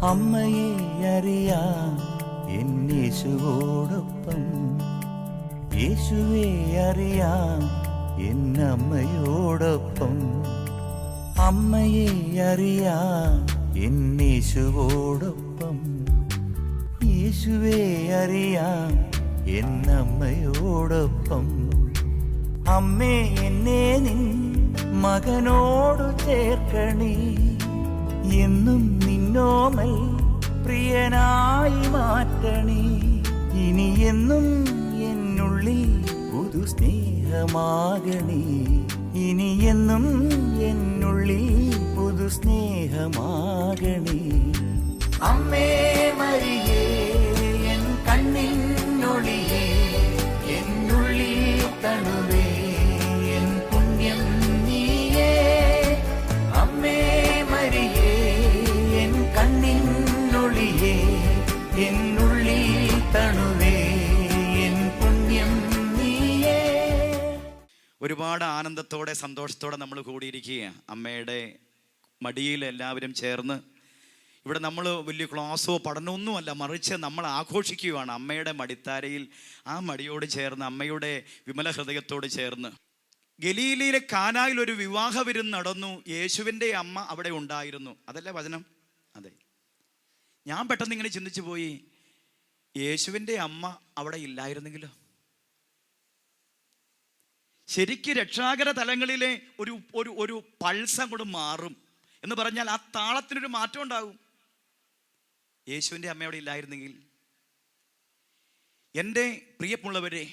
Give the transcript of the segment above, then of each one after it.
അമ്മയെ അറിയാം എന്നേശുവോടൊപ്പം, യേശുവെ അറിയാം എന്നമ്മയോടൊപ്പം. അമ്മയെ അറിയാം എന്നേശുവോടൊപ്പം, യേശുവെ അറിയാം എന്നമ്മയോടൊപ്പം. അമ്മേ, എന്നെ നിൻ മകനോടു ചേർക്കണേ, എന്നും നിന്നോമൽ പ്രിയനായി മാറ്റണേ. ഇനി എന്നും എന്നുള്ളിൽ പുതു സ്നേഹമാകണേ, ഇനി എന്നും എന്നുള്ളിൽ പുതു സ്നേഹമാകണേ. അമ്മേ മരിയേ, എൻ കണ്ണിനൊളിയേ, എന്നുള്ളിൽ തണുവേ, എൻ പുണ്യം നീയേ. അമ്മേ മരിയേ, എൻ കണ്ണിനൊളിയേ, എന്നുള്ളിൽ തണുവേ, എൻ പുണ്യം നീയേ. ഒരുപാട് ആനന്ദത്തോടെ സന്തോഷത്തോടെ നമ്മൾ കൂടിയിരിക്കുക. അമ്മയുടെ മടിയിൽ എല്ലാവരും ചേർന്ന് ഇവിടെ നമ്മൾ വലിയ ക്ലാസ്സോ പഠനമൊന്നുമല്ല, മറിച്ച് നമ്മൾ ആഘോഷിക്കുകയാണ് അമ്മയുടെ മടിത്താരയിൽ, ആ മടിയോട് ചേർന്ന്, അമ്മയുടെ വിമല ഹൃദയത്തോട് ചേർന്ന്. ഗലീലയിലെ കാനായിൽ ഒരു വിവാഹ വിരുന്ന് നടന്നു. യേശുവിൻ്റെ അമ്മ അവിടെ ഉണ്ടായിരുന്നു. അതല്ലേ വചനം? അതെ. ഞാൻ പെട്ടെന്ന് ഇങ്ങനെ ചിന്തിച്ചു പോയി, യേശുവിൻ്റെ അമ്മ അവിടെ ഇല്ലായിരുന്നെങ്കിലോ? ശരിക്ക് രക്ഷാകര തലങ്ങളിലെ ഒരു ഒരു ഒരു പൾസ് അങ്ങോട്ട് മാറും എന്ന് പറഞ്ഞാൽ ആ താളത്തിനൊരു മാറ്റം ഉണ്ടാകും. യേശുവിൻ്റെ അമ്മ അവിടെ ഇല്ലായിരുന്നെങ്കിൽ. എൻ്റെ പ്രിയമുള്ളവരെ,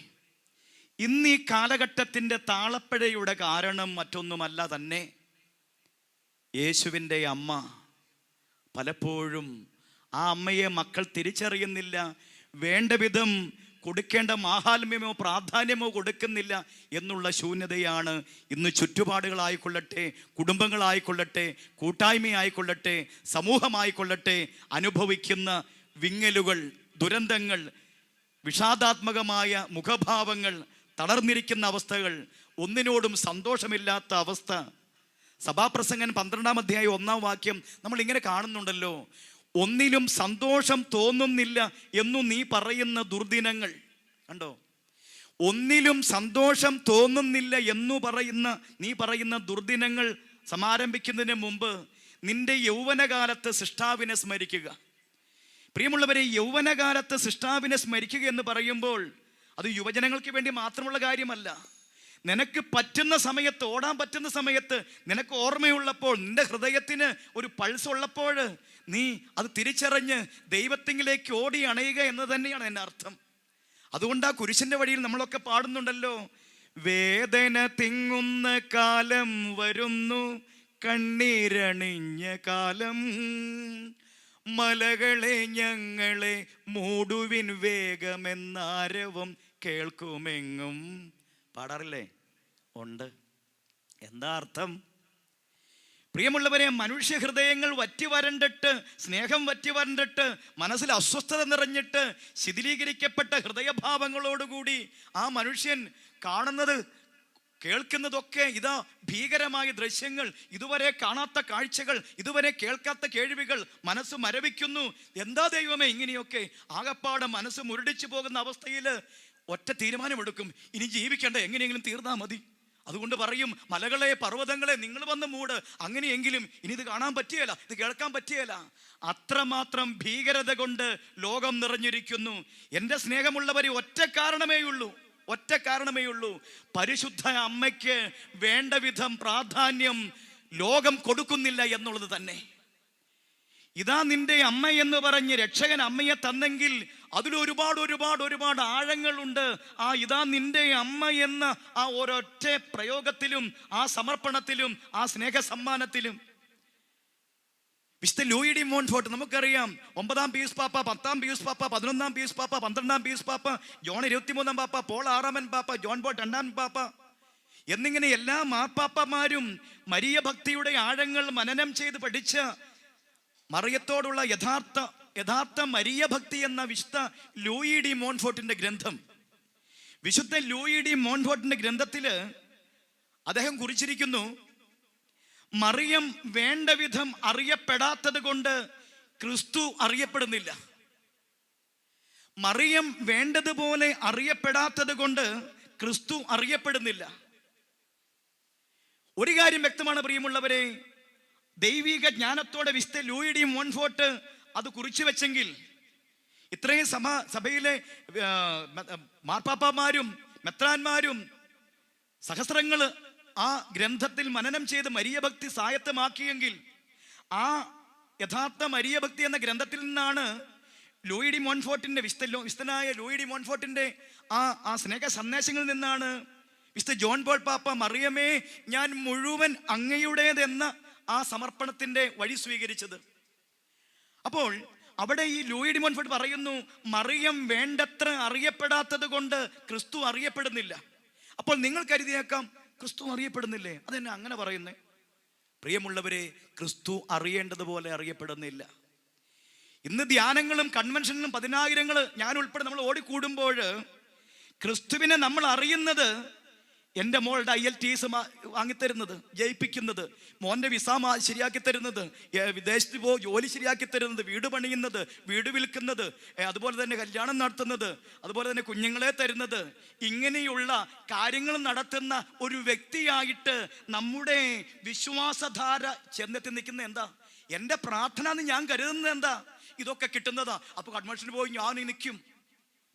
ഇന്ന് ഈ കാലഘട്ടത്തിൻ്റെ താളപ്പിഴയുടെ കാരണം മറ്റൊന്നുമല്ല തന്നെ യേശുവിൻ്റെ അമ്മ. പലപ്പോഴും ആ അമ്മയെ മക്കൾ തിരിച്ചറിയുന്നില്ല, വേണ്ട വിധം കൊടുക്കേണ്ട മാഹാത്മ്യമോ പ്രാധാന്യമോ കൊടുക്കുന്നില്ല എന്നുള്ള ശൂന്യതയാണ് ഇന്ന് ചുറ്റുപാടുകളായിക്കൊള്ളട്ടെ, കുടുംബങ്ങളായിക്കൊള്ളട്ടെ, കൂട്ടായ്മയായിക്കൊള്ളട്ടെ, സമൂഹമായിക്കൊള്ളട്ടെ അനുഭവിക്കുന്ന വിങ്ങലുകൾ, ദുരന്തങ്ങൾ, വിഷാദാത്മകമായ മുഖഭാവങ്ങൾ, തളർന്നിരിക്കുന്ന അവസ്ഥകൾ, ഒന്നിനോടും സന്തോഷമില്ലാത്ത അവസ്ഥ. സഭാപ്രസംഗൻ 12-ാം അധ്യായം 1-ാം വാക്യം നമ്മൾ ഇങ്ങനെ കാണുന്നുണ്ടല്ലോ, ഒന്നിലും സന്തോഷം തോന്നുന്നില്ല എന്നു നീ പറയുന്ന ദുർദിനങ്ങൾ. കണ്ടോ? ഒന്നിലും സന്തോഷം തോന്നുന്നില്ല എന്നു നീ പറയുന്ന ദുർദിനങ്ങൾ സമാരംഭിക്കുന്നതിന് മുമ്പ് നിന്റെ യൗവനകാലത്ത് സൃഷ്ടാവിനെ സ്മരിക്കുക. പ്രിയമുള്ളവരെ, യൗവനകാലത്ത് സൃഷ്ടാവിനെ സ്മരിക്കുക എന്ന് പറയുമ്പോൾ അത് യുവജനങ്ങൾക്ക് വേണ്ടി മാത്രമുള്ള കാര്യമല്ല. നിനക്ക് പറ്റുന്ന സമയത്ത്, ഓടാൻ പറ്റുന്ന സമയത്ത്, നിനക്ക് ഓർമ്മയുള്ളപ്പോൾ, നിന്റെ ഹൃദയത്തിന് ഒരു പൾസ് ഉള്ളപ്പോൾ നീ അത് തിരിച്ചറിഞ്ഞ് ദൈവത്തിങ്കിലേക്ക് ഓടി അണയുക എന്ന് തന്നെയാണ് എൻ്റെ അർത്ഥം. അതുകൊണ്ട് ആ കുരിശിൻ്റെ വഴിയിൽ നമ്മളൊക്കെ പാടുന്നുണ്ടല്ലോ, വേദന തിങ്ങുന്ന കാലം വരുന്നു, കണ്ണീരണിഞ്ഞ കാലം, മലകളെ ഞങ്ങളെ മൂടുവിൻ വേഗമെന്നാരവം കേൾക്കുമെങ്ങും. പാടാറില്ലേ? ഉണ്ട്. എന്താ അർത്ഥം? പ്രിയമുള്ളവരെ, മനുഷ്യ ഹൃദയങ്ങൾ വറ്റി വരണ്ടിട്ട്, സ്നേഹം വറ്റി വരണ്ടിട്ട്, മനസ്സിൽ അസ്വസ്ഥത നിറഞ്ഞിട്ട്, ശിഥിലീകരിക്കപ്പെട്ട ഹൃദയഭാവങ്ങളോടുകൂടി ആ മനുഷ്യൻ കാണുന്നത്, കേൾക്കുന്നതൊക്കെ ഇതാ ഭീകരമായ ദൃശ്യങ്ങൾ, ഇതുവരെ കാണാത്ത കാഴ്ചകൾ, ഇതുവരെ കേൾക്കാത്ത കേൾവികൾ, മനസ്സ് മരവിക്കുന്നു. എന്താ ദൈവമേ ഇങ്ങനെയൊക്കെ? ആകപ്പാടെ മനസ്സ് മുരടിച്ചു പോകുന്ന അവസ്ഥയിൽ ഒറ്റ തീരുമാനമെടുക്കും, ഇനി ജീവിക്കേണ്ട, എങ്ങനെയെങ്കിലും തീർന്നാൽ മതി. അതുകൊണ്ട് പറയും, മലകളെ, പർവ്വതങ്ങളെ നിങ്ങൾ വന്ന് മൂട്, അങ്ങനെയെങ്കിലും ഇനി ഇത് കാണാൻ പറ്റിയല്ല, ഇത് കേൾക്കാൻ പറ്റിയല്ല. അത്രമാത്രം ഭീകരത കൊണ്ട് ലോകം നിറഞ്ഞിരിക്കുന്നു. എൻ്റെ സ്നേഹമുള്ളവരെ, ഒറ്റ കാരണമേ ഉള്ളൂ. പരിശുദ്ധ അമ്മയ്ക്ക് വേണ്ട വിധം പ്രാധാന്യം ലോകം കൊടുക്കുന്നില്ല എന്നുള്ളത് തന്നെ. ഇതാ നിന്റെ അമ്മ എന്ന് പറഞ്ഞ് രക്ഷകൻ അമ്മയെ തന്നെങ്കിൽ അതിലൊരുപാട് ആഴങ്ങളുണ്ട്. ആ ഇതാ നിന്റെ അമ്മ എന്ന ആ ഒരൊറ്റ പ്രയോഗത്തിലും, ആ സമർപ്പണത്തിലും, ആ സ്നേഹ സമ്മാനത്തിലും. വിശുദ്ധ ലൂയി ഡി മോൺഫോർട്ട് നമുക്കറിയാം, 9-ാം പീയൂസ് പാപ്പ, 10-ാം പീയൂസ് പാപ്പ, 11-ാം പീയൂസ് പാപ്പ, 12-ാം പീയൂസ് പാപ്പ, ജോൺ 23-ാം പാപ്പ, പോൾ 6-ാമൻ പാപ്പ, ജോൺ പോൾ 2-ാം പാപ്പ എന്നിങ്ങനെ എല്ലാ മാർപ്പാപ്പമാരും മരിയ ഭക്തിയുടെ ആഴങ്ങൾ മനനം ചെയ്ത് പഠിച്ച മറിയത്തോടുള്ള യഥാർത്ഥ മരിയ ഭക്തി എന്ന വിശുദ്ധ ലൂയി ഡി മോൺഫോർട്ടിന്റെ ഗ്രന്ഥം. വിശുദ്ധ ലൂയി ഡി മോൺഫോർട്ടിന്റെ ഗ്രന്ഥത്തില് അദ്ദേഹം കുറിച്ചിരിക്കുന്നു, മറിയം വേണ്ട വിധം അറിയപ്പെടാത്തത് കൊണ്ട് ക്രിസ്തു അറിയപ്പെടുന്നില്ല. മറിയം വേണ്ടതുപോലെ അറിയപ്പെടാത്തത് കൊണ്ട് ക്രിസ്തു അറിയപ്പെടുന്നില്ല. ഒരു കാര്യം വ്യക്തമാണ് പ്രിയമുള്ളവരെ, ദൈവിക ജ്ഞാനത്തോടെ വിശുദ്ധ ലൂയി ഡി മോൺഫോർട്ട് അത് കുറിച്ചു വെച്ചെങ്കിൽ ഇത്രയും സഭയിലെ മാർപ്പാപ്പമാരും മെത്രാന്മാരും സഹസ്രങ്ങൾ ആ ഗ്രന്ഥത്തിൽ മനനം ചെയ്ത് മരിയഭക്തി സ്വായത്തമാക്കിയെങ്കിൽ ആ യഥാർത്ഥ മരിയഭക്തി എന്ന ഗ്രന്ഥത്തിൽ നിന്നാണ് ലൂയി ഡി മോൺഫോർട്ടിന്റെ വിശുദ്ധനായ ലൂയി ഡി മോൺഫോർട്ടിന്റെ ആ സ്നേഹ സന്ദേശങ്ങളിൽ നിന്നാണ് വിശുദ്ധ ജോൺ പോൾ പാപ്പ മറിയമേ ഞാൻ മുഴുവൻ അങ്ങയുടേതെന്ന ആ സമർപ്പണത്തിന്റെ വഴി സ്വീകരിച്ചത്. അപ്പോൾ അവിടെ ഈ ലൂയി ഡി മോൺഫോർട്ട് പറയുന്നു, മറിയം വേണ്ടത്ര അറിയപ്പെടാത്തത് കൊണ്ട് ക്രിസ്തു അറിയപ്പെടുന്നില്ല. അപ്പോൾ നിങ്ങൾ കരുതിയേക്കാം, ക്രിസ്തു അറിയപ്പെടുന്നില്ലേ, അതെന്നെ അങ്ങനെ പറയുന്നേ? പ്രിയമുള്ളവരെ, ക്രിസ്തു അറിയേണ്ടതുപോലെ അറിയപ്പെടുന്നില്ല. ഇന്ന് ധ്യാനങ്ങളും കൺവെൻഷനിലും 10,000 ഞാൻ ഉൾപ്പെടെ നമ്മൾ ഓടിക്കൂടുമ്പോൾ ക്രിസ്തുവിനെ നമ്മൾ അറിയുന്നത് എൻ്റെ മോളുടെ IELTS വാങ്ങിത്തരുന്നത്, ജയിപ്പിക്കുന്നത്, മോൻ്റെ വിസ ശരിയാക്കി തരുന്നത്, വിദേശത്ത് ജോലി ശരിയാക്കി തരുന്നത്, വീട് പണിയുന്നത്, വീട് വിൽക്കുന്നത്, അതുപോലെ തന്നെ കല്യാണം നടത്തുന്നത്, അതുപോലെ തന്നെ കുഞ്ഞുങ്ങളെ തരുന്നത്, ഇങ്ങനെയുള്ള കാര്യങ്ങൾ നടത്തുന്ന ഒരു വ്യക്തിയായിട്ട് നമ്മുടെ വിശ്വാസധാര ചെന്നെത്തി നിൽക്കുന്ന എന്താ? എൻ്റെ പ്രാർത്ഥന എന്ന് ഞാൻ കരുതുന്നത് എന്താ? ഇതൊക്കെ കിട്ടുന്നതാ. അപ്പോൾ കൺവെൻഷന് പോയി ഞാൻ നിൽക്കും.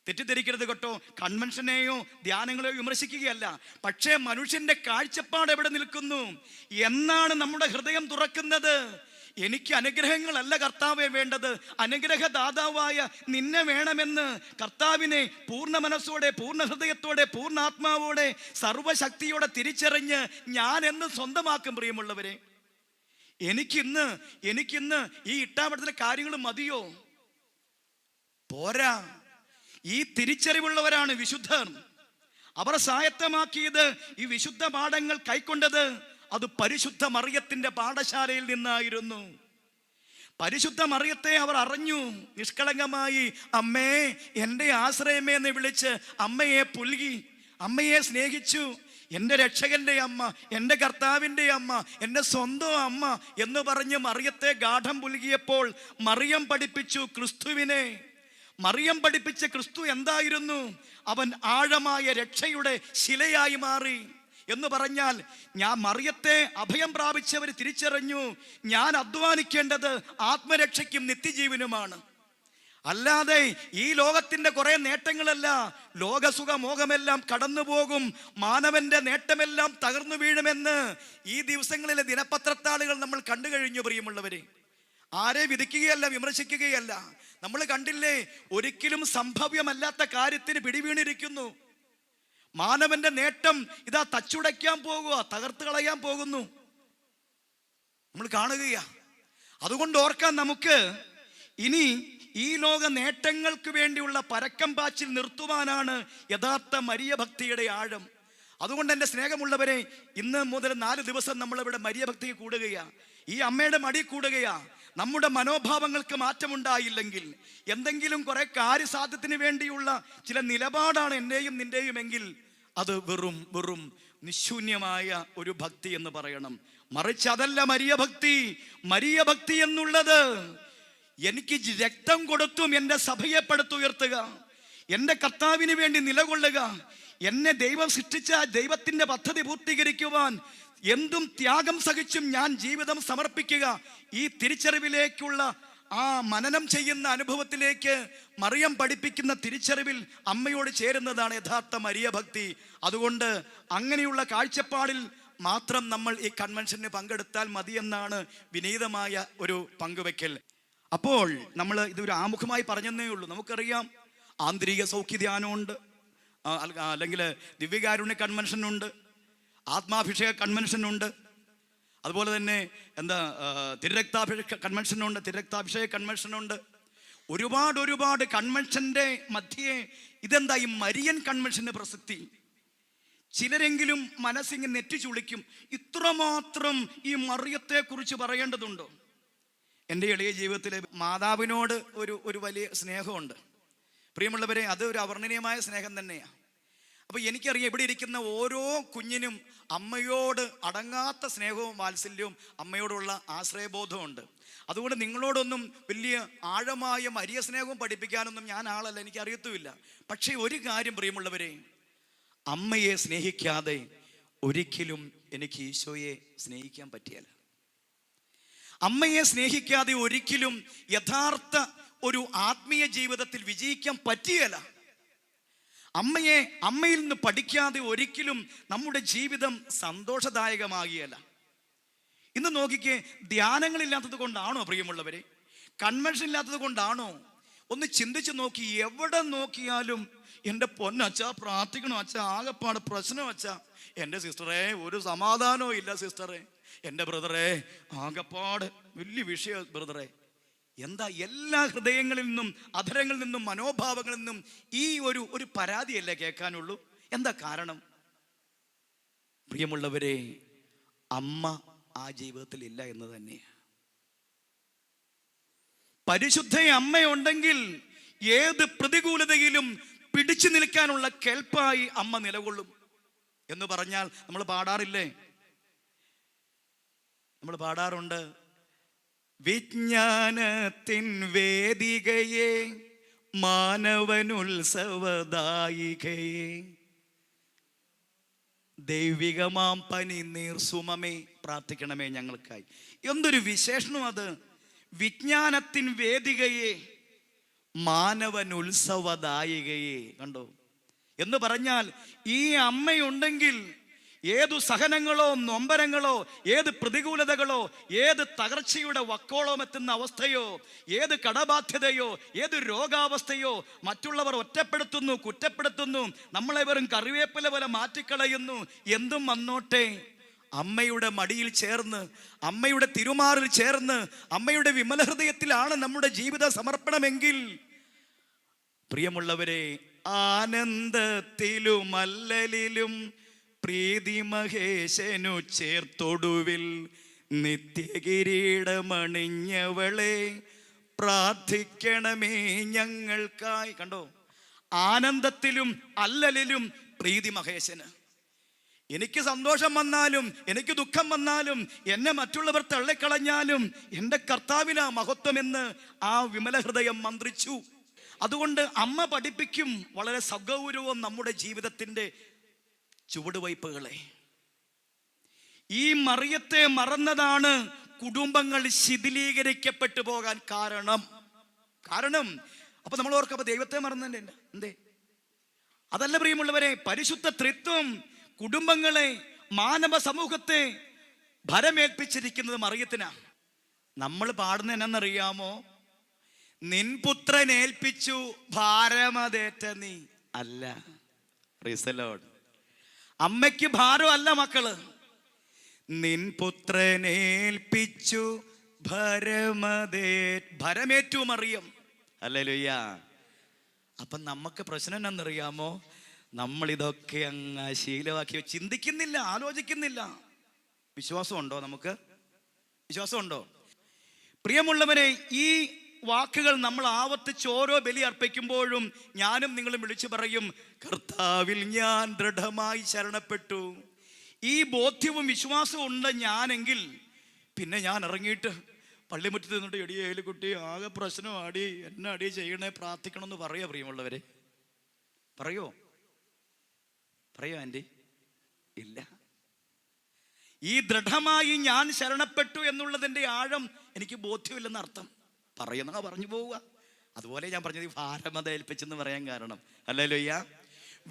തെറ്റിദ്ധരിക്കരുത് കേട്ടോ, കൺവെൻഷനെയോ ധ്യാനങ്ങളെയോ വിമർശിക്കുകയല്ല. പക്ഷേ മനുഷ്യന്റെ കാഴ്ചപ്പാട് എവിടെ നിൽക്കുന്നു എന്നാണ് നമ്മുടെ ഹൃദയം തുറക്കുന്നത്. എനിക്ക് അനുഗ്രഹങ്ങളല്ല കർത്താവെ വേണ്ടത്, അനുഗ്രഹദാതാവായ നിന്നെ വേണമെന്ന് കർത്താവിനെ പൂർണ്ണ മനസ്സോടെ, പൂർണ്ണ ഹൃദയത്തോടെ, പൂർണ്ണ ആത്മാവോടെ, സർവശക്തിയോടെ തിരിച്ചറിഞ്ഞ് ഞാൻ എന്ന് സ്വന്തമാക്കും. പ്രിയമുള്ളവരെ, എനിക്കിന്ന് ഈ ഇട്ടാപടത്തിലെ കാര്യങ്ങൾ മതിയോ? പോരാ. ഈ തിരിച്ചറിവുള്ളവരാണ് വിശുദ്ധർ. അവർ സ്വായത്തമാക്കിയത്, ഈ വിശുദ്ധ പാഠങ്ങൾ കൈക്കൊണ്ടത് അത് പരിശുദ്ധ മറിയത്തിന്റെ പാഠശാലയിൽ നിന്നായിരുന്നു. പരിശുദ്ധ മറിയത്തെ അവർ അറിഞ്ഞു. നിഷ്കളങ്കമായി അമ്മേ, എൻ്റെ ആശ്രയമേ എന്ന് വിളിച്ച് അമ്മയെ പുൽകി, അമ്മയെ സ്നേഹിച്ചു. എൻ്റെ രക്ഷകന്റെ അമ്മ, എൻ്റെ കർത്താവിൻ്റെ അമ്മ, എൻ്റെ സ്വന്തം അമ്മ എന്ന് പറഞ്ഞ് മറിയത്തെ ഗാഠം പുൽകിയപ്പോൾ മറിയം പഠിപ്പിച്ചു ക്രിസ്തുവിനെ. മറിയം പഠിപ്പിച്ച ക്രിസ്തു എന്തായിരുന്നു? അവൻ ആഴമായ രക്ഷയുടെ ശിലയായി മാറി എന്ന് പറഞ്ഞാൽ, ഞാൻ മറിയത്തെ അഭയം പ്രാപിച്ചവർ തിരിച്ചറിഞ്ഞു, ഞാൻ അധ്വാനിക്കേണ്ടത് ആത്മരക്ഷയ്ക്കും നിത്യജീവനുമാണ്. അല്ലാതെ ഈ ലോകത്തിന്റെ കുറെ നേട്ടങ്ങളല്ല, ലോകസുഖ മോഹമെല്ലാം കടന്നുപോകും, മാനവന്റെ നേട്ടമെല്ലാം തകർന്നു വീഴുമെന്ന് ഈ ദിവസങ്ങളിലെ ദിനപത്രത്താളുകൾ നമ്മൾ കണ്ടു കഴിഞ്ഞു. പ്രിയമുള്ളവരെ, ആരെ വിധിക്കുകയല്ല, വിമർശിക്കുകയല്ല. നമ്മൾ കണ്ടില്ലേ, ഒരിക്കലും സംഭവ്യമല്ലാത്ത കാര്യത്തിന് പിടിവീണിരിക്കുന്നു. മാനവന്റെ നേട്ടം ഇതാ തച്ചുടയ്ക്കാൻ പോകുക, തകർത്ത് കളയാൻ പോകുന്നു, നമ്മൾ കാണുകയാ. അതുകൊണ്ട് ഓർക്കാൻ നമുക്ക്, ഇനി ഈ ലോക നേട്ടങ്ങൾക്ക് വേണ്ടിയുള്ള പരക്കം പാച്ചിൽ നിർത്തുവാനാണ് യഥാർത്ഥ മരിയ ഭക്തിയുടെ ആഴം. അതുകൊണ്ട് എൻ്റെ സ്നേഹമുള്ളവരെ, ഇന്ന് മുതൽ 4 ദിവസം നമ്മളിവിടെ മരിയ ഭക്തിക്ക് കൂടുകയാ, ഈ അമ്മയുടെ മടി കൂടുകയാ. നമ്മുടെ മനോഭാവങ്ങൾക്ക് മാറ്റമുണ്ടായില്ലെങ്കിൽ, എന്തെങ്കിലും കുറെ കാര്യസാധ്യത്തിന് വേണ്ടിയുള്ള ചില നിലപാടാണ് എൻ്റെയും നിൻ്റെയും എങ്കിൽ, അത് വെറും നിശൂന്യമായ ഒരു ഭക്തി എന്ന് പറയണം. മറിച്ച് അതല്ല മരിയ ഭക്തി. മരിയ ഭക്തി എന്നുള്ളത് എനിക്ക് രക്തം കൊടുത്തും എൻ്റെ സഭയെ പടുത്തുയർത്തുക, എൻ്റെ കർത്താവിന് വേണ്ടി നിലകൊള്ളുക, എന്നെ ദൈവം സൃഷ്ടിച്ച ദൈവത്തിൻ്റെ പദ്ധതി പൂർത്തീകരിക്കുവാൻ എന്തും ത്യാഗം സഹിച്ചും ഞാൻ ജീവിതം സമർപ്പിക്കുക. ഈ തിരിച്ചറിവിലേക്കുള്ള ആ മനനം ചെയ്യുന്ന അനുഭവത്തിലേക്ക് മറിയം പഠിപ്പിക്കുന്ന തിരിച്ചറിവിൽ അമ്മയോട് ചേരുന്നതാണ് യഥാർത്ഥ മരിയ ഭക്തി. അതുകൊണ്ട് അങ്ങനെയുള്ള കാഴ്ചപ്പാടിൽ മാത്രം നമ്മൾ ഈ കൺവെൻഷന് പങ്കെടുത്താൽ മതിയെന്നാണ് വിനീതമായ ഒരു പങ്കുവെക്കൽ. അപ്പോൾ നമ്മൾ ഇതൊരു ആമുഖമായി പറഞ്ഞതേ ഉള്ളൂ. നമുക്കറിയാം, ആന്തരിക സൗഖ്യധ്യാനമുണ്ട്, അല്ലെങ്കിൽ ദിവ്യകാരുണ്യ കൺവെൻഷനുണ്ട്, ആത്മാഭിഷേക കൺവെൻഷനുണ്ട്, അതുപോലെ തന്നെ തിരുരക്താഭിഷേക കൺവെൻഷനുണ്ട്, തിരുരക്താഭിഷേക കൺവെൻഷനുണ്ട്. ഒരുപാട് കൺവെൻഷൻ്റെ മധ്യേ ഇതെന്താ ഈ മരിയൻ കൺവെൻഷന് പ്രസക്തി? ചിലരെങ്കിലും മനസ്സിങ്ങനെ നെറ്റി ചുളിക്കും, ഇത്രമാത്രം ഈ മറിയത്തെ കുറിച്ച് പറയേണ്ടതുണ്ടോ? എൻ്റെ എളിയ ജീവിതത്തിലെ മാതാവിനോട് ഒരു വലിയ സ്നേഹമുണ്ട് പ്രിയമുള്ളവരെ. അത് ഒരു അവർണ്ണനീയമായ സ്നേഹം തന്നെയാണ്. അപ്പോൾ എനിക്കറിയാം ഇവിടെ ഇരിക്കുന്ന ഓരോ കുഞ്ഞിനും അമ്മയോട് അടങ്ങാത്ത സ്നേഹവും വാത്സല്യവും അമ്മയോടുള്ള ആശ്രയബോധവും ഉണ്ട്. അതുകൊണ്ട് നിങ്ങളോടൊന്നും വലിയ ആഴമായ മരിയ സ്നേഹവും പഠിപ്പിക്കാനൊന്നും ഞാൻ ആളല്ല, എനിക്ക് അറിയത്തുമില്ല. പക്ഷേ ഒരു കാര്യം പ്രിയമുള്ളവരെ, അമ്മയെ സ്നേഹിക്കാതെ ഒരിക്കലും എനിക്ക് ഈശോയെ സ്നേഹിക്കാൻ പറ്റിയല്ല. അമ്മയെ സ്നേഹിക്കാതെ ഒരിക്കലും യഥാർത്ഥ ഒരു ആത്മീയ ജീവിതത്തിൽ വിജയിക്കാൻ പറ്റിയല്ല. അമ്മയിൽ നിന്ന് പഠിക്കാതെ ഒരിക്കലും നമ്മുടെ ജീവിതം സന്തോഷദായകമാകിയല്ല. ഇന്ന് നോക്കിക്കേ, ധ്യാനങ്ങളില്ലാത്തത് കൊണ്ടാണോ പ്രിയമുള്ളവരെ? കൺവെൻഷൻ ഇല്ലാത്തത് കൊണ്ടാണോ? ഒന്ന് ചിന്തിച്ച് നോക്കി. എവിടെ നോക്കിയാലും എൻ്റെ പൊന്നച്ഛ പ്രാർത്ഥിക്കണോ അച്ഛ, ആകെപ്പാട് പ്രശ്നം അച്ഛ, എൻ്റെ സിസ്റ്ററെ ഒരു സമാധാനവും ഇല്ല സിസ്റ്ററെ, എൻ്റെ ബ്രദറെ ആകെപ്പാട് വലിയ വിഷയം ബ്രദറെ. എന്താ? എല്ലാ ഹൃദയങ്ങളിൽ നിന്നും അധരങ്ങളിൽ നിന്നും മനോഭാവങ്ങളിൽ നിന്നും ഈ ഒരു പരാതിയല്ലേ കേൾക്കാനുള്ളൂ? എന്താ കാരണം? പ്രിയമുള്ളവരെ, അമ്മ ആ ജീവിതത്തിൽ ഇല്ല എന്ന് തന്നെയാണ്. പരിശുദ്ധ അമ്മയുണ്ടെങ്കിൽ ഏത് പ്രതികൂലതയിലും പിടിച്ചു നിൽക്കാനുള്ള കെൽപ്പായി അമ്മ നിലകൊള്ളും എന്ന് പറഞ്ഞാൽ നമ്മൾ പാടാറില്ലേ? നമ്മൾ പാടാറുണ്ട്, വിജ്ഞാനത്തിൻ വേദികയെ മാനവനുത്സവദായികയെ ദൈവികമാം പനി നീർസുമമേ പ്രാർത്ഥിക്കണമേ ഞങ്ങൾക്കായി. എന്തൊരു വിശേഷണം അത്! വിജ്ഞാനത്തിൻ വേദികയെ മാനവനുത്സവദായികയെ. കണ്ടോ? എന്ന് പറഞ്ഞാൽ ഈ അമ്മയുണ്ടെങ്കിൽ ഏതു സഹനങ്ങളോ നൊമ്പരങ്ങളോ ഏത് പ്രതികൂലതകളോ ഏത് തകർച്ചയുടെ വക്കോളം എത്തുന്ന അവസ്ഥയോ ഏത് കടബാധ്യതയോ ഏത് രോഗാവസ്ഥയോ മറ്റുള്ളവർ ഒറ്റപ്പെടുത്തുന്നു, കുറ്റപ്പെടുത്തുന്നു, നമ്മളെ വെറും കറിവേപ്പില പോലെ മാറ്റിക്കളയുന്നു, എന്തും വന്നോട്ടെ, അമ്മയുടെ മടിയിൽ ചേർന്ന് അമ്മയുടെ തിരുമാറിൽ ചേർന്ന് അമ്മയുടെ വിമല ഹൃദയത്തിലാണ് നമ്മുടെ ജീവിത സമർപ്പണമെങ്കിൽ പ്രിയമുള്ളവരെ, ആനന്ദത്തിലും അല്ലലിലും പ്രീതി മഹേശനു ചേർത്തൊടുവിൽ നിത്യകിരീടമണിഞ്ഞവളെ പ്രാർത്ഥിക്കണമേ ഞങ്ങൾക്കായി. കണ്ടോ? ആനന്ദത്തിലും അല്ലലിലും പ്രീതി മഹേശന്. എനിക്ക് സന്തോഷം വന്നാലും എനിക്ക് ദുഃഖം വന്നാലും എന്നെ മറ്റുള്ളവർ തള്ളിക്കളഞ്ഞാലും എൻ്റെ കർത്താവിനാ മഹത്വമെന്ന് ആ വിമല ഹൃദയം മന്ത്രിച്ചു. അതുകൊണ്ട് അമ്മ പഠിപ്പിക്കും വളരെ സഗൗരവം നമ്മുടെ ജീവിതത്തിൻ്റെ ചുവടുവയ്പ്പുകളെ. ഈ മറിയത്തെ മറന്നതാണ് കുടുംബങ്ങൾ ശിഥിലീകരിക്കപ്പെട്ടു പോകാൻ കാരണം. അപ്പൊ നമ്മൾ ഓർക്കപ്പോ ദൈവത്തെ മറന്നല്ലേ? എന്തേ? അതല്ല പ്രിയമുള്ളവരെ, പരിശുദ്ധ ത്രിത്വം കുടുംബങ്ങളെ മാനവ സമൂഹത്തെ ഭരമേൽപ്പിച്ചിരിക്കുന്നത് മറിയത്തിനാ. നമ്മൾ പാടുന്ന എന്നറിയാമോ? നിൻ പുത്രൻ ഏൽപ്പിച്ചു ഭാരമതേറ്റ നീ. അല്ല, പ്രൈസ് ദി ലോർഡ്. അമ്മയ്ക്ക് ഭാരം അല്ല മക്കള്. നിൻ പുത്രനേൽപ്പിച്ചു ഭരമേറ്റു മറിയം. ഹല്ലേലൂയ. അപ്പൊ നമുക്ക് പ്രശ്നം എന്നറിയാമോ? നമ്മൾ ഇതൊക്കെ അങ്ങ് ശീലമാക്കി ചിന്തിക്കുന്നില്ല, ആലോചിക്കുന്നില്ല. വിശ്വാസമുണ്ടോ? നമുക്ക് വിശ്വാസമുണ്ടോ? പ്രിയമുള്ളവരെ, ഈ വാക്കുകൾ നമ്മൾ ആവർത്തിച്ച് ഓരോ ബലി അർപ്പിക്കുമ്പോഴും ഞാനും നിങ്ങളും വിളിച്ചു പറയും, കർത്താവിൽ ഞാൻ ദൃഢമായി ശരണപ്പെട്ടു. ഈ ബോധ്യവും വിശ്വാസവും ഉണ്ട് ഞാനെങ്കിൽ പിന്നെ ഞാൻ ഇറങ്ങിയിട്ട് പള്ളിമുറ്റത്ത് നിന്നിട്ട് എടിയേലു കുട്ടി ആകെ പ്രശ്നമാടി, എന്നെ അടി ചെയ്യണേ പ്രാർത്ഥിക്കണമെന്ന് പറയാ? പ്രിയമുള്ളവരെ, പറയോ ആൻറ്റി? ഇല്ല. ഈ ദൃഢമായി ഞാൻ ശരണപ്പെട്ടു എന്നുള്ളതിൻ്റെ ആഴം എനിക്ക് ബോധ്യമില്ലെന്ന് അർത്ഥം. പറയുന്ന പറഞ്ഞു പോവുക. അതുപോലെ ഞാൻ പറഞ്ഞത് ഭാരമത ഏൽപ്പിച്ചെന്ന് പറയാൻ കാരണം. ഹല്ലേലൂയ.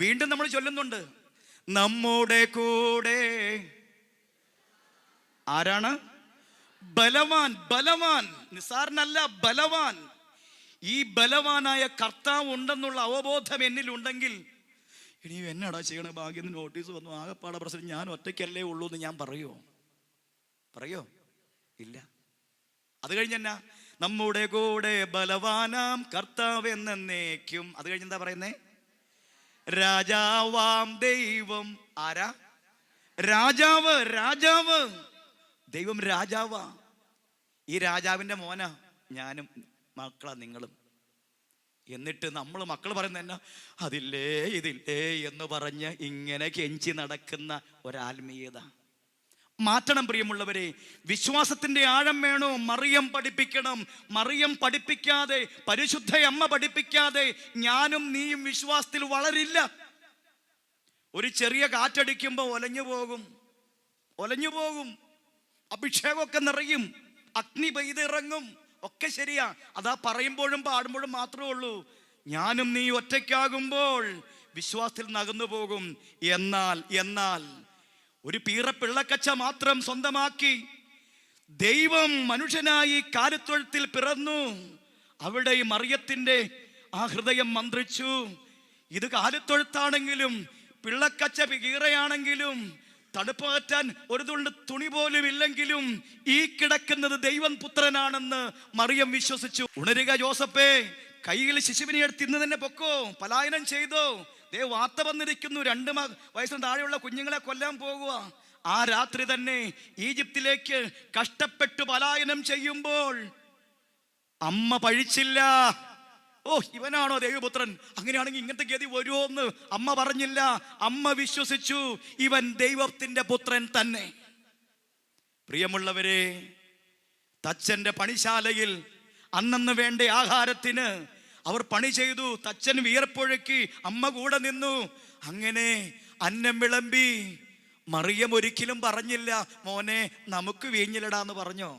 വീണ്ടും നമ്മൾ ചൊല്ലുന്നുണ്ട്, നമ്മുടെ കൂടെ ആരാണ്? ബലവാൻ. നിസാരനല്ല, ബലവാൻ. ഈ ബലവാനായ കർത്താവ് ഉണ്ടെന്നുള്ള അവബോധം എന്നിലുണ്ടെങ്കിൽ ഇനി എന്നടാ ചെയ്യണ, ഭാഗ്യത്തിന് നോട്ടീസ് വന്നു, ആകെപ്പാട പ്രശ്നം, ഞാൻ ഒറ്റയ്ക്കല്ലേ ഉള്ളൂ എന്ന് ഞാൻ പറയോ? ഇല്ല. അത് കഴിഞ്ഞെന്നാ? നമ്മുടെ കൂടെ ബലവാനാം കർത്താവ് എന്നേക്കും. അത് കഴിഞ്ഞെന്താ പറയുന്നേ? രാജാവാം ദൈവം. ആരാ? രാജാവ്. ദൈവം രാജാവാ. ഈ രാജാവിൻ്റെ മോനാ ഞാനും, മക്കളാ നിങ്ങളും. എന്നിട്ട് നമ്മൾ മക്കൾ പറയുന്നത് എന്നാ, അതില്ലേ ഇതില്ലേ എന്ന് പറഞ്ഞ് ഇങ്ങനെ കെഞ്ചി നടക്കുന്ന ഒരാത്മീയത മാറ്റണം. പ്രിയമുള്ളവരെ, വിശ്വാസത്തിന്റെ ആഴം വേണോ? മറിയം പഠിപ്പിക്കണം. മറിയം പഠിപ്പിക്കാതെ, പരിശുദ്ധ അമ്മ പഠിപ്പിക്കാതെ ഞാനും നീയും വിശ്വാസത്തിൽ വളരില്ല. ഒരു ചെറിയ കാറ്റടിക്കുമ്പോൾ ഒലഞ്ഞു പോകും. അഭിഷേകമൊക്കെ നിറയും, അഗ്നി പെയ്തിറങ്ങും, ഒക്കെ ശരിയാ. അതാ പറയുമ്പോഴും പാടുമ്പോഴും മാത്രമേ ഉള്ളൂ. ഞാനും നീ ഒറ്റയ്ക്കാകുമ്പോൾ വിശ്വാസത്തിൽ നകന്നു പോകും. എന്നാൽ ഒരു പീറ പിള്ളക്കച്ച മാത്രം സ്വന്തമാക്കി ദൈവം മനുഷ്യനായി കാലിത്തൊഴുത്തിൽ പിറന്നു. അവിടെ ഈ മറിയത്തിന്റെ ആ ഹൃദയം മന്ത്രിച്ചു. ഇത് കാലിത്തൊഴുത്താണെങ്കിലും പിള്ളക്കച്ച കീറയാണെങ്കിലും തണുപ്പ് മാറ്റാൻ ഒരു തുണ്ട് തുണി പോലും ഇല്ലെങ്കിലും ഈ കിടക്കുന്നത് ദൈവം പുത്രനാണെന്ന് മറിയം വിശ്വസിച്ചു. ഉണരുക ജോസഫേ, കയ്യിൽ ശിശുവിനെ എടുത്ത് ഇന്ന് തന്നെ പൊക്കോ, പലായനം ചെയ്തോ. വാർത്ത വന്നിരിക്കുന്നു, 2 വയസ്സിന് താഴെയുള്ള കുഞ്ഞുങ്ങളെ കൊല്ലാൻ പോകുക. ആ രാത്രി തന്നെ ഈജിപ്തിലേക്ക് കഷ്ടപ്പെട്ടു പലായനം ചെയ്യുമ്പോൾ അമ്മ പഴിച്ചില്ല. ഇവനാണോ ദൈവപുത്രൻ? അങ്ങനെയാണെങ്കിൽ ഇങ്ങനത്തെ ഗതി വരുമോ എന്ന് അമ്മ പറഞ്ഞില്ല. അമ്മ വിശ്വസിച്ചു, ഇവൻ ദൈവത്തിന്റെ പുത്രൻ തന്നെ. പ്രിയമുള്ളവരെ, തച്ചന്റെ പണിശാലയിൽ അന്നന്ന് വേണ്ട ആഹാരത്തിന് അവർ പണി ചെയ്തു. തച്ചൻ വിയർപ്പൊഴുക്കി, അമ്മ കൂടെ നിന്നു. അങ്ങനെ അന്നം വിളമ്പി. മറിയം ഒരിക്കലും പറഞ്ഞില്ല, മോനെ നമുക്ക് വീഞ്ഞില്ലടാന്ന് പറഞ്ഞോ?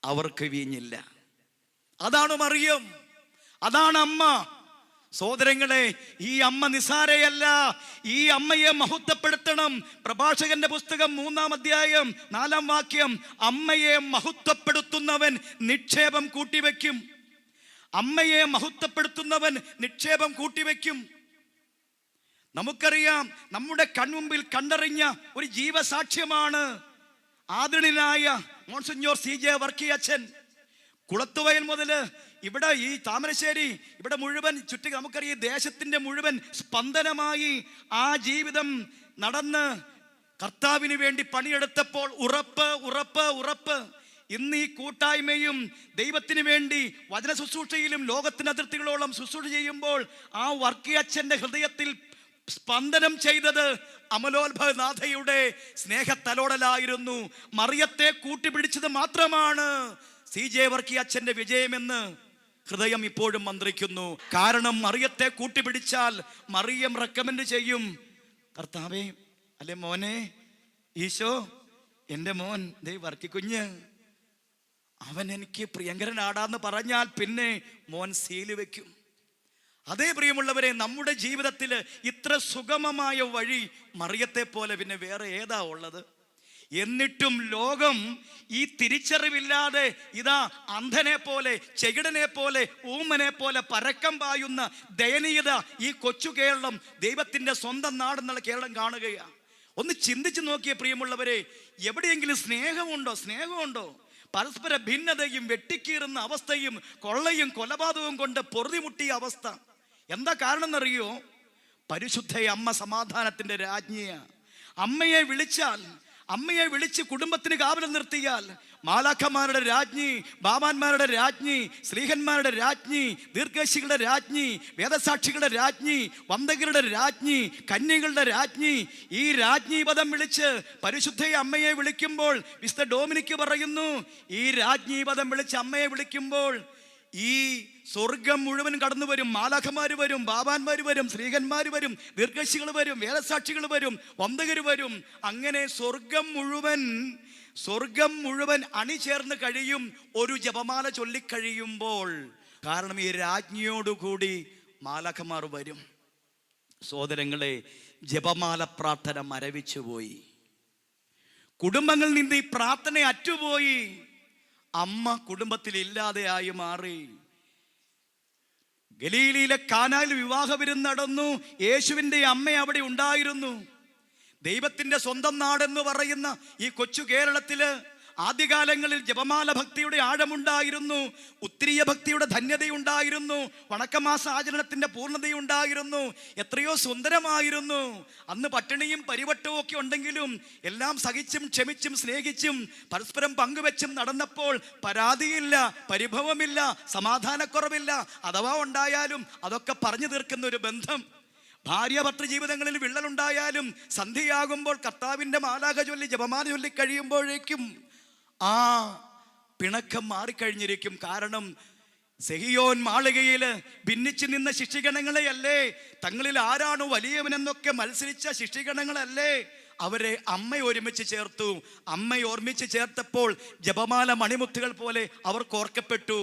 അവർക്ക് വീഞ്ഞില്ല. അതാണ് മറിയം, അതാണ് അമ്മ. സഹോദരങ്ങളെ, ഈ അമ്മ നിസാരയല്ല. ഈ അമ്മയെ മഹത്വപ്പെടുത്തണം. പ്രഭാഷകന്റെ പുസ്തകം 3-ാം അധ്യായം 4-ാം വാക്യം, അമ്മയെ മഹത്വപ്പെടുത്തുന്നവൻ നിക്ഷേപം കൂട്ടിവെക്കും. അമ്മയെ മഹത്വപ്പെടുത്തുന്നവൻ നിക്ഷേപം കൂട്ടിവെക്കും. നമുക്കറിയാം, നമ്മുടെ കൺമുമ്പിൽ കണ്ടറിഞ്ഞ ഒരു ജീവസാക്ഷ്യമാണ് ആദരണീയനായ മോൺസിഞ്ഞോർ CJ വർക്കി അച്ഛൻ. കുളത്തുവയൽ മുതൽ ഇവിടെ ഈ താമരശ്ശേരി, ഇവിടെ മുഴുവൻ ചുറ്റി നമുക്കറിയാം, ദേശത്തിന്റെ മുഴുവൻ സ്പന്ദനമായി ആ ജീവിതം നടന്ന് കർത്താവിന് വേണ്ടി പണിയെടുത്തപ്പോൾ ഉറപ്പ്. ഇന്ന് ഈ കൂട്ടായ്മയും ദൈവത്തിന് വേണ്ടി വചന ശുശ്രൂഷയിലും ലോകത്തിന് അതിർത്തികളോളം ശുശ്രൂഷ ചെയ്യുമ്പോൾ ആ വർക്കി അച്ഛന്റെ ഹൃദയത്തിൽ സ്പന്ദനം ചെയ്തത് അമലോത്ഭവനാഥയുടെ സ്നേഹത്തലോടലായിരുന്നു. മറിയത്തെ കൂട്ടിപ്പിടിച്ചത് മാത്രമാണ് CJ വർക്കി അച്ഛന്റെ വിജയമെന്ന് ഹൃദയം ഇപ്പോഴും മന്ത്രിക്കുന്നു. കാരണം മറിയത്തെ കൂട്ടിപ്പിടിച്ചാൽ മറിയം റെക്കമെൻഡ് ചെയ്യും, കർത്താവേ, അല്ലെ മോനെ, ഈശോ, എൻ്റെ മോൻ വർക്കി കുഞ്ഞ്, അവൻ എനിക്ക് പ്രിയങ്കരനാടാന്ന് പറഞ്ഞാൽ പിന്നെ മോൻ സീല് വെക്കും. അതേ പ്രിയമുള്ളവരെ, നമ്മുടെ ജീവിതത്തിൽ ഇത്ര സുഗമമായ വഴി മറിയത്തെ പോലെ പിന്നെ വേറെ ഏതാ ഉള്ളത്? എന്നിട്ടും ലോകം ഈ തിരിച്ചറിവില്ലാതെ ഇതാ അന്ധനെ പോലെ, ചെകിടനെ പോലെ, ഊമനെ പോലെ പരക്കം പായുന്ന ദയനീയത ഈ കൊച്ചു കേരളം, ദൈവത്തിന്റെ സ്വന്തം നാടെന്നുള്ള കേരളം കാണുകയാണ്. ഒന്ന് ചിന്തിച്ചു നോക്കിയ പ്രിയമുള്ളവരെ, എവിടെയെങ്കിലും സ്നേഹമുണ്ടോ? പരസ്പര ഭിന്നതയും വെട്ടിക്കീറുന്ന അവസ്ഥയും കൊള്ളയും കൊലപാതകവും കൊണ്ട് പൊറുതിമുട്ടിയ അവസ്ഥ. എന്താ കാരണം എന്നറിയോ? പരിശുദ്ധ അമ്മ സമാധാനത്തിന്റെ രാജ്ഞിയാ. അമ്മയെ വിളിച്ച് കുടുംബത്തിന് കാവലം നിർത്തിയാൽ മാലാഖമാരുടെ രാജ്ഞി, ബാബാന്മാരുടെ രാജ്ഞി, സ്ലീഹന്മാരുടെ രാജ്ഞി, ദീർഘശികളുടെ രാജ്ഞി, വേദസാക്ഷികളുടെ രാജ്ഞി, വന്ദകരുടെ രാജ്ഞി, കന്യകളുടെ രാജ്ഞി, ഈ രാജ്ഞി പദം വിളിച്ച് പരിശുദ്ധ അമ്മയെ വിളിക്കുമ്പോൾ വിശുദ്ധ ഡൊമിനിക് പറയുന്നു, ഈ രാജ്ഞി പദം വിളിച്ച് അമ്മയെ വിളിക്കുമ്പോൾ ഈ സ്വർഗം മുഴുവൻ കടന്നു വരും. മാലാഖമാര് വരും, ബാബാന്മാര് വരും, സ്ത്രീകന്മാര് വരും, ദീർഘശികൾ വരും, വേദസാക്ഷികൾ വരും, വന്ദകർ വരും. അങ്ങനെ സ്വർഗം മുഴുവൻ അണിചേർന്ന് കഴിയും ഒരു ജപമാല ചൊല്ലിക്കഴിയുമ്പോൾ. കാരണം ഈ രാജ്ഞിയോടുകൂടി മാലാഖമാർ വരും. സഹോദരങ്ങളെ, ജപമാല പ്രാർത്ഥന മരവിച്ചുപോയി. കുടുംബങ്ങളിൽ നിന്ന് ഈ പ്രാർത്ഥന അറ്റുപോയി. അമ്മ കുടുംബത്തിൽ ഇല്ലാതെയായി മാറി. ഗലീലയിലെ കാനായിൽ വിവാഹ വിരുന്ന് നടന്നു. യേശുവിൻ്റെ അമ്മ അവിടെ ഉണ്ടായിരുന്നു. ദൈവത്തിൻ്റെ സ്വന്തം നാടെന്ന് പറയുന്ന ഈ കൊച്ചു കേരളത്തില് ആദ്യകാലങ്ങളിൽ ജപമാല ഭക്തിയുടെ ആഴമുണ്ടായിരുന്നു, ഉത്തിരീയ ഭക്തിയുടെ ധന്യതയുണ്ടായിരുന്നു, വണക്കമാസ ആചരണത്തിന്റെ പൂർണ്ണതയുണ്ടായിരുന്നു, എത്രയോ സുന്ദരമായിരുന്നു. അന്ന് പട്ടിണിയും പരിവട്ടവും ഒക്കെ ഉണ്ടെങ്കിലും എല്ലാം സഹിച്ചും ക്ഷമിച്ചും സ്നേഹിച്ചും പരസ്പരം പങ്കുവെച്ചും നടന്നപ്പോൾ പരാതിയില്ല, പരിഭവമില്ല, സമാധാനക്കുറവില്ല. അഥവാ ഉണ്ടായാലും അതൊക്കെ പറഞ്ഞു തീർക്കുന്ന ഒരു ബന്ധം. ഭാര്യ ഭർത്തൃ ജീവിതങ്ങളിൽ വിള്ളലുണ്ടായാലും സന്ധ്യയാകുമ്പോൾ കർത്താവിൻ്റെ മാലാഖ ചൊല്ലി ജപമാല ചൊല്ലി കഴിയുമ്പോഴേക്കും ആ പിണക്കം മാറിക്കഴിഞ്ഞിരിക്കും. കാരണം സെഹിയോൻ മാളികയിൽ ഭിന്നിച്ചു നിന്ന ശിഷ്യഗണങ്ങളെയല്ലേ, തങ്ങളിൽ ആരാണ് വലിയവനെന്നൊക്കെ മത്സരിച്ച ശിഷ്യഗണങ്ങളല്ലേ അവരെ അമ്മ ഒരുമിച്ച് ചേർത്തു. അമ്മ ഓർമ്മിച്ച് ചേർത്തപ്പോൾ ജപമാല മണിമുത്തുകൾ പോലെ അവർ കോർക്കപ്പെട്ടു.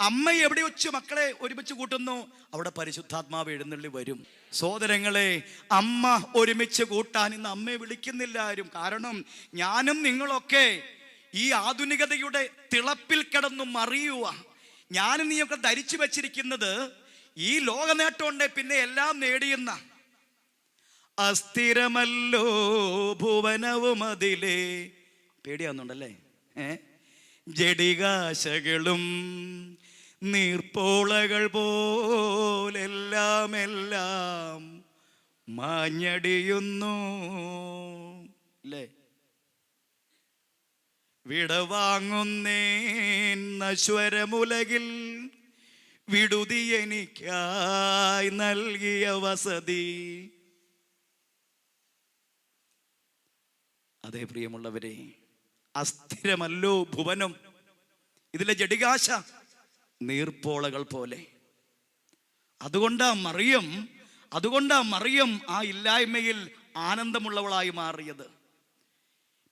അമ്മ എവിടെ വെച്ച് മക്കളെ ഒരുമിച്ച് കൂട്ടുന്നു, അവിടെ പരിശുദ്ധാത്മാവ് എഴുന്നള്ളി വരും. സഹോദരങ്ങളെ, അമ്മ ഒരുമിച്ച് കൂട്ടാൻ ഇന്ന് അമ്മയെ വിളിക്കുന്നില്ല ആരും. കാരണം ഞാനും നിങ്ങളൊക്കെ ഈ ആധുനികതയുടെ തിളപ്പിൽ കിടന്നു മറിയുക. ഞാനും നീയൊക്കെ ധരിച്ചു വച്ചിരിക്കുന്നത് ഈ ലോക നേട്ടമുണ്ടേ പിന്നെ എല്ലാം നേടിയെന്ന. അസ്ഥിരമല്ലോ ഭുവനവും അതിലേ, പേടിയാവുന്നുണ്ടല്ലേ, ജഡികാശകളും നീർപ്പോളകൾ പോലെല്ലാം എല്ലാം മാഞ്ഞടിയുന്നു അല്ലേ. വിടവാങ്ങുന്നേൻ നശ്വരമുലകിൽ വിടുതി എനിക്കായി നൽകിയ വസതി. അതേ പ്രിയമുള്ളവരെ, അസ്ഥിരമല്ലോ ഭുവനം, ഇതിലെ ജഡികാശ നീർപ്പോളകൾ പോലെ. അതുകൊണ്ടാ മറിയം ആ ഇല്ലായ്മയിൽ ആനന്ദമുള്ളവളായി മാറിയത്.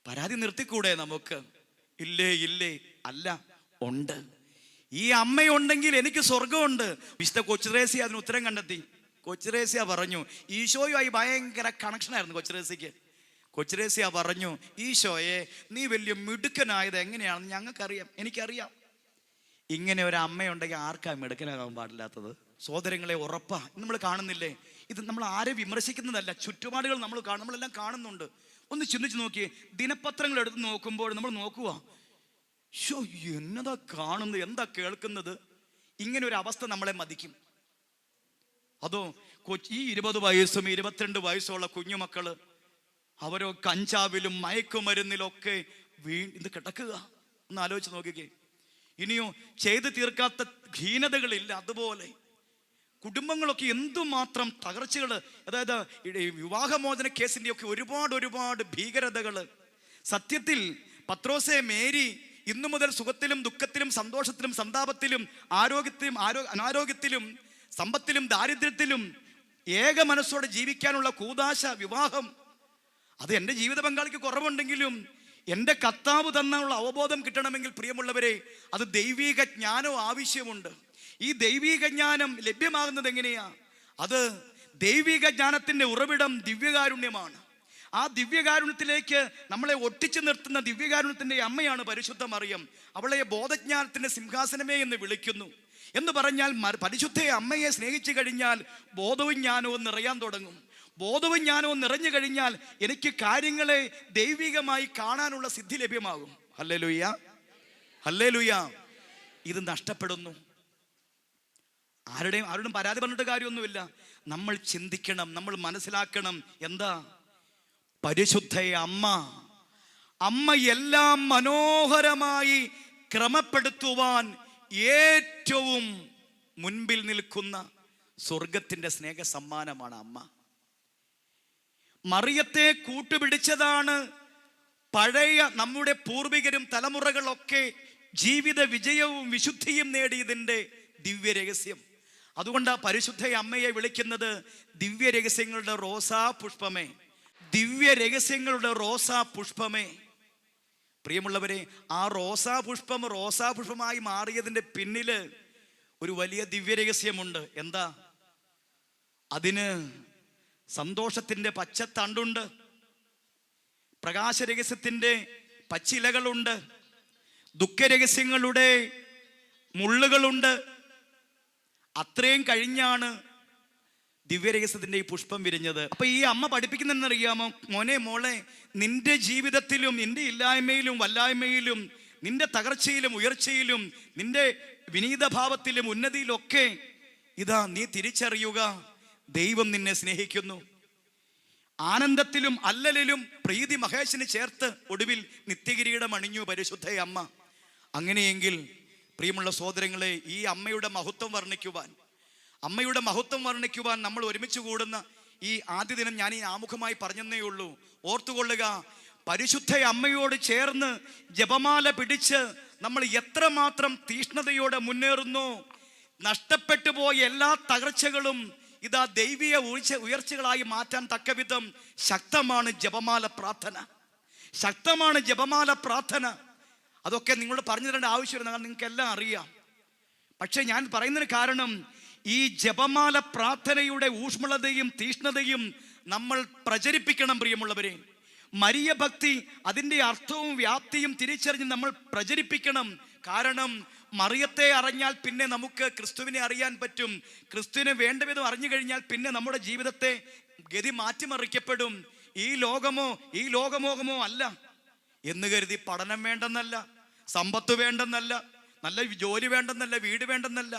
പരാതി നിർത്തിക്കൂടെ നമുക്ക്? ഇല്ലേ അല്ല, ഉണ്ട്. ഈ അമ്മയുണ്ടെങ്കിൽ എനിക്ക് സ്വർഗമുണ്ട്. വിശുദ്ധ കൊച്ചുത്രേസ്യ അതിന് ഉത്തരം കണ്ടെത്തി. കൊച്ചുത്രേസ്യ പറഞ്ഞു, ഈശോയുമായി ഭയങ്കര കണക്ഷനായിരുന്നു കൊച്ചുത്രേസ്യക്ക്. കൊച്ചുത്രേസ്യ പറഞ്ഞു, ഈശോയെ നീ വലിയ മിടുക്കനായത് എങ്ങനെയാണെന്ന് ഞങ്ങൾക്കറിയാം, എനിക്കറിയാം. ഇങ്ങനെ ഒരു അമ്മയുണ്ടെങ്കിൽ ആർക്കാ മിടുക്കനാകാൻ പാടില്ലാത്തത്? സഹോദരങ്ങളെ, ഉറപ്പാ നമ്മൾ കാണുന്നില്ലേ? ഇത് നമ്മൾ ആരെ വിമർശിക്കുന്നതല്ല, ചുറ്റുപാടുകൾ നമ്മളെല്ലാം കാണുന്നുണ്ട്. ഒന്ന് ചിന്തിച്ച് നോക്കിയേ. ദിനപത്രങ്ങൾ എടുത്ത് നോക്കുമ്പോൾ നമ്മൾ നോക്കുക, എന്നതാ കാണുന്നത്, എന്താ കേൾക്കുന്നത്? ഇങ്ങനെ ഒരു അവസ്ഥ നമ്മളെ മതിക്കും. അതോ ഈ 20 വയസ്സും 22 വയസ്സുള്ള കുഞ്ഞുമക്കള് അവരോ കഞ്ചാവിലും മയക്കുമരുന്നിലൊക്കെ ഇത് കിടക്കുക. ഒന്ന് ആലോചിച്ച് നോക്കിക്കേ. ഇനിയോ ചെയ്തു തീർക്കാത്ത ഹീനതകളില്ല. അതുപോലെ കുടുംബങ്ങളൊക്കെ എന്തുമാത്രം തകർച്ചകൾ, അതായത് വിവാഹമോചന കേസിൻ്റെ ഒക്കെ ഒരുപാട് ഭീകരതകൾ. സത്യത്തിൽ പത്രോസെ മേരി ഇന്നു മുതൽ സുഖത്തിലും ദുഃഖത്തിലും സന്തോഷത്തിലും സന്താപത്തിലും ആരോഗ്യത്തിലും അനാരോഗ്യത്തിലും സമ്പത്തിലും ദാരിദ്ര്യത്തിലും ഏക മനസ്സോടെ ജീവിക്കാനുള്ള കൂദാശ വിവാഹം, അത് എൻ്റെ ജീവിത പങ്കാളിക്ക് കുറവുണ്ടെങ്കിലും എൻ്റെ കർത്താവ് തന്നുള്ള അവബോധം കിട്ടണമെങ്കിൽ പ്രിയമുള്ളവരെ, അത് ദൈവിക ജ്ഞാനവും ആവശ്യമുണ്ട്. ഈ ദൈവിക ജ്ഞാനം ലഭ്യമാകുന്നത് എങ്ങനെയാ? അത് ദൈവിക ജ്ഞാനത്തിൻ്റെ ഉറവിടം ദിവ്യകാരുണ്യമാണ്. ആ ദിവ്യകാരുണ്യത്തിലേക്ക് നമ്മളെ ഒട്ടിച്ചു നിർത്തുന്ന ദിവ്യകാരുണ്യത്തിൻ്റെ അമ്മയാണ് പരിശുദ്ധ മറിയം. അവളെ ബോധജ്ഞാനത്തിൻ്റെ സിംഹാസനമേ എന്ന് വിളിക്കുന്നു. എന്ന് പറഞ്ഞാൽ പരിശുദ്ധ അമ്മയെ സ്നേഹിച്ചു കഴിഞ്ഞാൽ ബോധവും ജ്ഞാനവും നിറയാൻ തുടങ്ങും. ബോധവും ജ്ഞാനവും നിറഞ്ഞു കഴിഞ്ഞാൽ എനിക്ക് കാര്യങ്ങളെ ദൈവികമായി കാണാനുള്ള സിദ്ധി ലഭ്യമാകും. Hallelujah, hallelujah. ഇത് നഷ്ടപ്പെടുന്നു. ആരോടും പരാതി പറഞ്ഞിട്ട് കാര്യമൊന്നുമില്ല. നമ്മൾ ചിന്തിക്കണം, നമ്മൾ മനസ്സിലാക്കണം. എന്താ? പരിശുദ്ധ അമ്മ എല്ലാം മനോഹരമായി ക്രമപ്പെടുത്തുവാൻ ഏറ്റവും മുൻപിൽ നിൽക്കുന്ന സ്വർഗത്തിൻ്റെ സ്നേഹ സമ്മാനമാണ് അമ്മ. മറിയത്തെ കൂട്ടുപിടിച്ചതാണ് പഴയ നമ്മുടെ പൂർവികരും തലമുറകളൊക്കെ ജീവിത വിജയവും വിശുദ്ധിയും നേടിയതിൻ്റെ ദിവ്യ രഹസ്യം. അതുകൊണ്ടാണ് പരിശുദ്ധ അമ്മയെ വിളിക്കുന്നത് ദിവ്യ രഹസ്യങ്ങളുടെ റോസാ പുഷ്പമേ, ദിവ്യ രഹസ്യങ്ങളുടെ റോസാ പുഷ്പമേ. പ്രിയമുള്ളവരെ, ആ റോസാ പുഷ്പമായി മാറിയതിൻ്റെ പിന്നില് ഒരു വലിയ ദിവ്യ രഹസ്യമുണ്ട്. എന്താ? അതിന് സന്തോഷത്തിൻ്റെ പച്ചത്തണ്ടുണ്ട്, പ്രകാശരഹസ്യത്തിൻ്റെ പച്ചിലകളുണ്ട്, ദുഃഖരഹസ്യങ്ങളുടെ മുള്ളുകളുണ്ട്. അത്രയും കഴിഞ്ഞാണ് ദിവ്യരഹസ്യത്തിൻ്റെ ഈ പുഷ്പം വിരിഞ്ഞത്. അപ്പൊ ഈ അമ്മ പഠിപ്പിക്കുന്നതെന്നറിയാമോ? മോനെ, മോളെ, നിന്റെ ജീവിതത്തിലും നിന്റെ ഇല്ലായ്മയിലും വല്ലായ്മയിലും നിന്റെ തകർച്ചയിലും ഉയർച്ചയിലും നിന്റെ വിനീതഭാവത്തിലും ഉന്നതിയിലൊക്കെ ഇതാ നീ തിരിച്ചറിയുക, ദൈവം നിന്നെ സ്നേഹിക്കുന്നു. ആനന്ദത്തിലും അല്ലലിലും പ്രീതി മഹേഷിന് ചേർത്ത് ഒടുവിൽ നിത്യകിരീടം അണിഞ്ഞു പരിശുദ്ധ അമ്മ. അങ്ങനെയെങ്കിൽ പ്രിയമുള്ള സഹോദരങ്ങളെ, ഈ അമ്മയുടെ മഹത്വം വർണ്ണിക്കുവാൻ നമ്മൾ ഒരുമിച്ച് കൂടുന്ന ഈ ആദ്യ ദിനം ഞാൻ ഈ ആമുഖമായി പറഞ്ഞതേ ഉള്ളൂ. ഓർത്തുകൊള്ളുക, പരിശുദ്ധ അമ്മയോട് ചേർന്ന് ജപമാല പിടിച്ച് നമ്മൾ എത്രമാത്രം തീഷ്ണതയോടെ മുന്നേറുന്നു. നഷ്ടപ്പെട്ടു പോയ എല്ലാ തകർച്ചകളും ഇതാ ദൈവീയ ഉയർച്ചകളായി മാറ്റാൻ തക്കവിധം ശക്തമാണ് ജപമാല പ്രാർത്ഥന. അതൊക്കെ നിങ്ങൾ പറഞ്ഞു തരേണ്ട ആവശ്യമില്ല, നിങ്ങൾക്ക് എല്ലാം അറിയാം. പക്ഷെ ഞാൻ പറയുന്നതിന് കാരണം, ഈ ജപമാല പ്രാർത്ഥനയുടെ ഊഷ്മളതയും തീഷ്ണതയും നമ്മൾ പ്രചരിപ്പിക്കണം പ്രിയമുള്ളവരെ. മരിയ ഭക്തി അതിൻ്റെ അർത്ഥവും വ്യാപ്തിയും തിരിച്ചറിഞ്ഞ് നമ്മൾ പ്രചരിപ്പിക്കണം. കാരണം മറിയത്തെ അറിഞ്ഞാൽ പിന്നെ നമുക്ക് ക്രിസ്തുവിനെ അറിയാൻ പറ്റും. ക്രിസ്തുവിനെ വേണ്ട വിധം അറിഞ്ഞു കഴിഞ്ഞാൽ പിന്നെ നമ്മുടെ ജീവിതത്തെ ഗതി മാറ്റിമറിക്കപ്പെടും. ഈ ലോകമോഹമോ അല്ല എന്ന് കരുതി പഠനം വേണ്ടെന്നല്ല, സമ്പത്ത് വേണ്ടെന്നല്ല, നല്ല ജോലി വേണ്ടെന്നല്ല, വീട് വേണ്ടെന്നല്ല.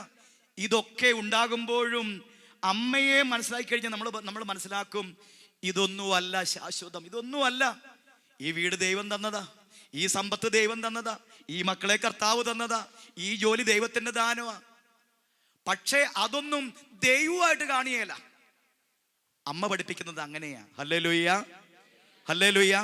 ഇതൊക്കെ ഉണ്ടാകുമ്പോഴും അമ്മയെ മനസ്സിലാക്കി കഴിഞ്ഞാൽ നമ്മൾ മനസ്സിലാക്കും, ഇതൊന്നുമല്ല ശാശ്വതം, ഇതൊന്നുമല്ല. ഈ വീട് ദൈവം തന്നതാ, ഈ സമ്പത്ത് ദൈവം തന്നതാ, ഈ മക്കളെ കർത്താവ് തന്നതാ, ഈ ജോലി ദൈവത്തിന്റെ ദാനമാ. പക്ഷേ അതൊന്നും ദൈവമായിട്ട് കാണിയേല. അമ്മ പഠിപ്പിക്കുന്നത് അങ്ങനെയാ. Hallelujah, hallelujah.